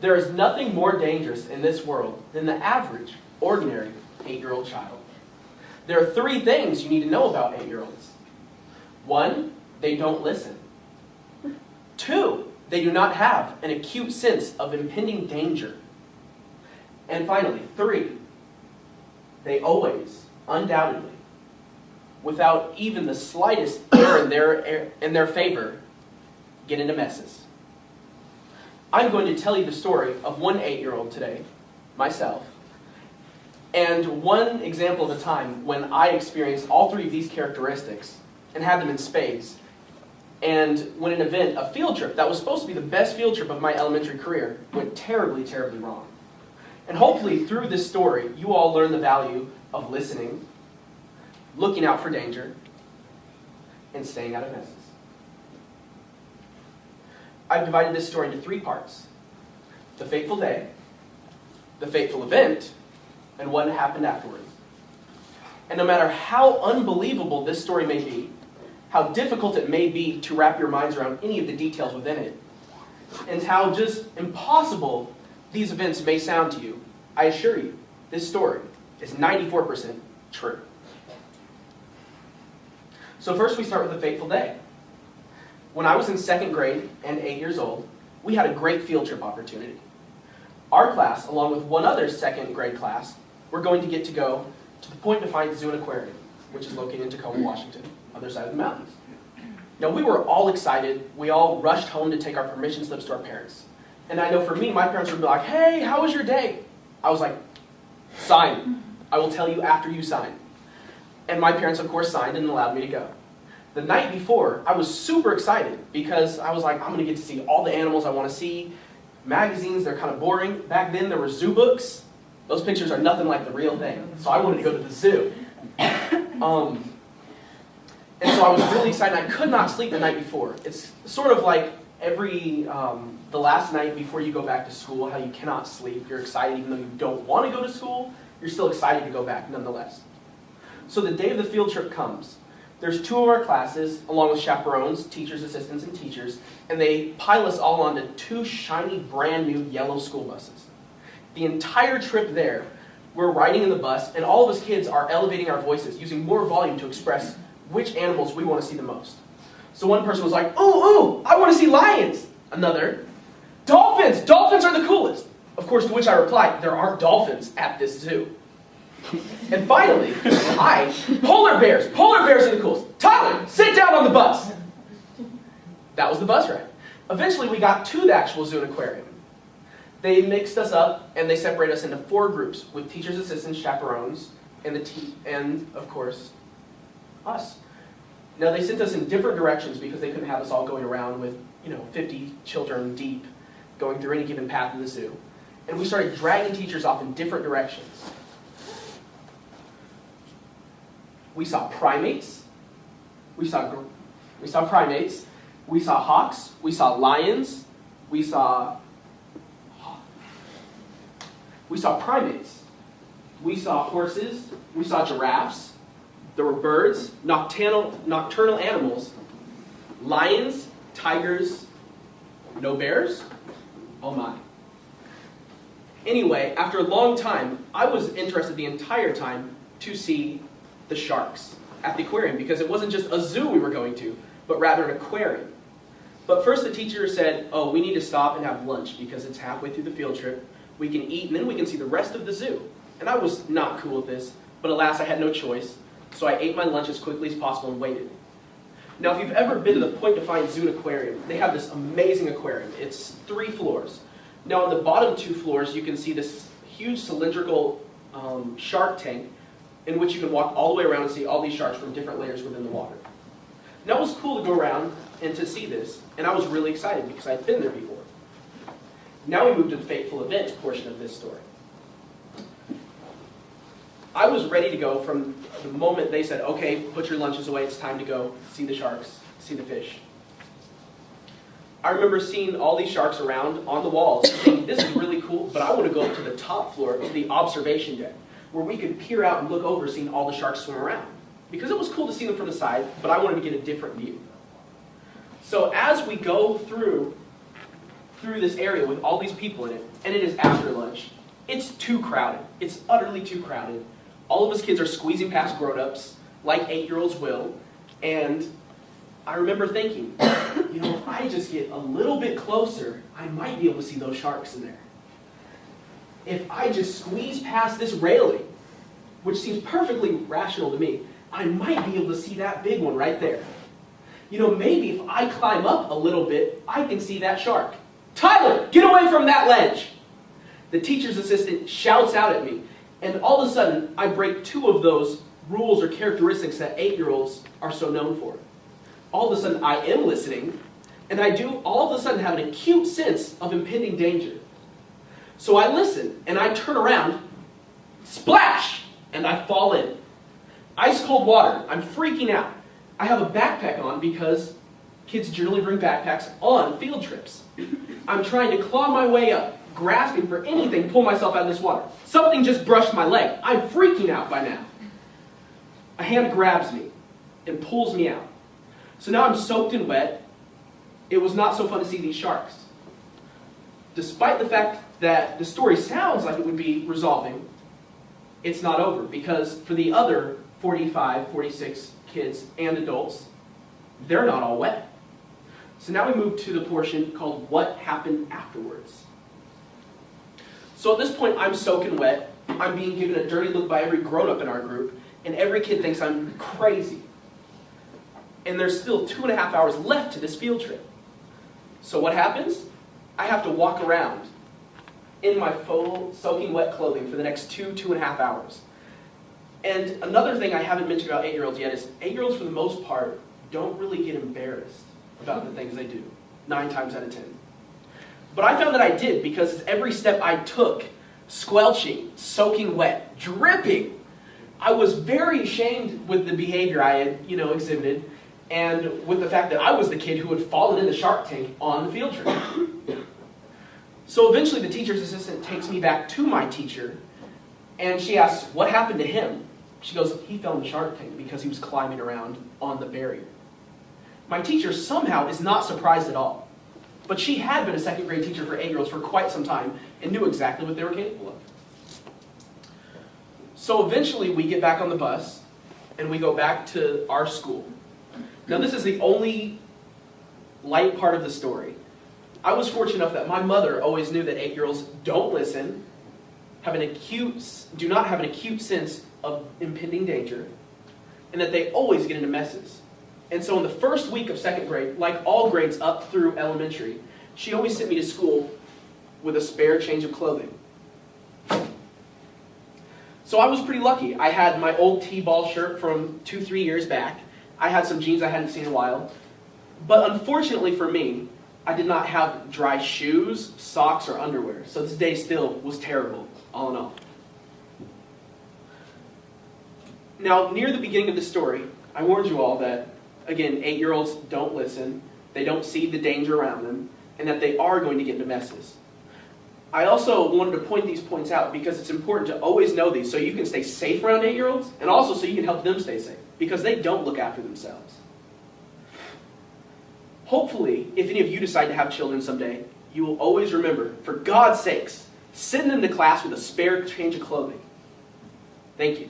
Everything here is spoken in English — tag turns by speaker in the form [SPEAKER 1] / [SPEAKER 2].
[SPEAKER 1] There is nothing more dangerous in this world than the average, ordinary 8-year-old child. There are 3 things you need to know about 8-year-olds. 1, they don't listen. 2, they do not have an acute sense of impending danger. And finally, 3, they always, undoubtedly, without even the slightest error in their favor, get into messes. I'm going to tell you the story of one 8-year-old today, myself, and one example of a time when I experienced all 3 of these characteristics and had them in spades. And when an event, a field trip, that was supposed to be the best field trip of my elementary career, went terribly, terribly wrong. And hopefully through this story, you all learn the value of listening, looking out for danger, and staying out of messes. I've divided this story into 3 parts: the fateful day, the fateful event, and what happened afterwards. And no matter how unbelievable this story may be, how difficult it may be to wrap your minds around any of the details within it, and how just impossible these events may sound to you, I assure you, this story is 94% true. So first we start with the fateful day. When I was in 2nd grade and 8 years old, we had a great field trip opportunity. Our class, along with one other 2nd grade class, were going to get to go to the Point Defiance Zoo and Aquarium, which is located in Tacoma, Washington, other side of the mountains. Now we were all excited. We all rushed home to take our permission slips to our parents. And I know for me, my parents would be like, "Hey, how was your day?" I was like, "Sign. I will tell you after you sign." And my parents, of course, signed and allowed me to go. The night before, I was super excited because I was like, I'm going to get to see all the animals I want to see. Magazines, they're kind of boring. Back then, there were zoo books. Those pictures are nothing like the real thing. So I wanted to go to the zoo. And so I was really excited. I could not sleep the night before. It's sort of like the last night before you go back to school, how you cannot sleep. You're excited even though you don't want to go to school. You're still excited to go back nonetheless. So the day of the field trip comes. There's 2 of our classes, along with chaperones, teachers, assistants, and teachers, and they pile us all onto 2 shiny, brand new yellow school buses. The entire trip there, we're riding in the bus, and all of us kids are elevating our voices, using more volume to express which animals we want to see the most. So one person was like, "Ooh, I want to see lions." Another, "Dolphins! Dolphins are the coolest." Of course, to which I replied, "There aren't dolphins at this zoo." And finally, "Polar bears! Polar bears are the coolest. Tyler, sit down on the bus." That was the bus ride. Eventually, we got to the actual zoo and aquarium. They mixed us up, and they separated us into 4 groups, with teachers, assistants, chaperones, and of course, us. Now, they sent us in different directions because they couldn't have us all going around with, 50 children deep, going through any given path in the zoo. And we started dragging teachers off in different directions. We saw primates. We saw primates. We saw hawks. We saw lions. We saw primates. We saw horses. We saw giraffes. There were birds, nocturnal animals, lions, tigers, no bears. Oh my. Anyway, after a long time, I was interested the entire time to see the sharks at the aquarium, because it wasn't just a zoo we were going to, but rather an aquarium. But first the teacher said, "Oh, we need to stop and have lunch because it's halfway through the field trip. We can eat and then we can see the rest of the zoo." And I was not cool with this, but alas, I had no choice. So I ate my lunch as quickly as possible and waited. Now, if you've ever been to the Point Defiance Zoo and Aquarium, they have this amazing aquarium. It's 3 floors. Now, on the bottom 2 floors, you can see this huge cylindrical shark tank in which you can walk all the way around and see all these sharks from different layers within the water. Now, it was cool to go around and to see this, and I was really excited because I'd been there before. Now we move to the fateful event portion of this story. I was ready to go from the moment they said, "Okay, put your lunches away, it's time to go see the sharks, see the fish." I remember seeing all these sharks around on the walls, thinking, "This is really cool, but I want to go up to the top floor to the observation deck, where we could peer out and look over, seeing all the sharks swim around." Because it was cool to see them from the side, but I wanted to get a different view. So as we go through through this area with all these people in it, and it is after lunch. It's too crowded. It's utterly too crowded. All of us kids are squeezing past grown-ups, like 8-year-olds will, and I remember thinking, if I just get a little bit closer, I might be able to see those sharks in there. If I just squeeze past this railing, which seems perfectly rational to me, I might be able to see that big one right there. Maybe if I climb up a little bit, I can see that shark. Tyler, get away from that ledge! The teacher's assistant shouts out at me, and all of a sudden, I break 2 of those rules or characteristics that 8-year-olds are so known for. All of a sudden, I am listening, and I do all of a sudden have an acute sense of impending danger. So I listen, and I turn around, splash, and I fall in. Ice cold water. I'm freaking out. I have a backpack on because kids generally bring backpacks on field trips. I'm trying to claw my way up, grasping for anything to pull myself out of this water. Something just brushed my leg. I'm freaking out by now. A hand grabs me and pulls me out. So now I'm soaked and wet. It was not so fun to see these sharks. Despite the fact that the story sounds like it would be resolving, it's not over, because for the other 45, 46 kids and adults, they're not all wet. So now we move to the portion called What Happened Afterwards. So at this point, I'm soaking wet. I'm being given a dirty look by every grown-up in our group, and every kid thinks I'm crazy. And there's still 2.5 hours left to this field trip. So what happens? I have to walk around in my full soaking wet clothing for the next 2.5 hours. And another thing I haven't mentioned about 8-year-olds yet is 8-year-olds, for the most part, don't really get embarrassed about the things they do, 9 times out of 10. But I found that I did, because every step I took, squelching, soaking wet, dripping, I was very ashamed with the behavior I had, exhibited, and with the fact that I was the kid who had fallen in the shark tank on the field trip. So eventually the teacher's assistant takes me back to my teacher, and she asks, what happened to him? She goes, he fell in the shark tank because he was climbing around on the barrier. My teacher somehow is not surprised at all. But she had been a second grade teacher for 8-year-olds for quite some time and knew exactly what they were capable of. So eventually we get back on the bus and we go back to our school. Now this is the only light part of the story. I was fortunate enough that my mother always knew that 8-year-olds don't listen, do not have an acute sense of impending danger, and that they always get into messes. And so in the first week of second grade, like all grades up through elementary, she always sent me to school with a spare change of clothing. So I was pretty lucky. I had my old T-ball shirt from 2-3 years back. I had some jeans I hadn't seen in a while. But unfortunately for me, I did not have dry shoes, socks, or underwear. So this day still was terrible, all in all. Now, near the beginning of the story, I warned you all that, again, 8-year-olds don't listen, they don't see the danger around them, and that they are going to get into messes. I also wanted to point these points out because it's important to always know these so you can stay safe around 8-year-olds, and also so you can help them stay safe, because they don't look after themselves. Hopefully, if any of you decide to have children someday, you will always remember, for God's sakes, send them to class with a spare change of clothing. Thank you.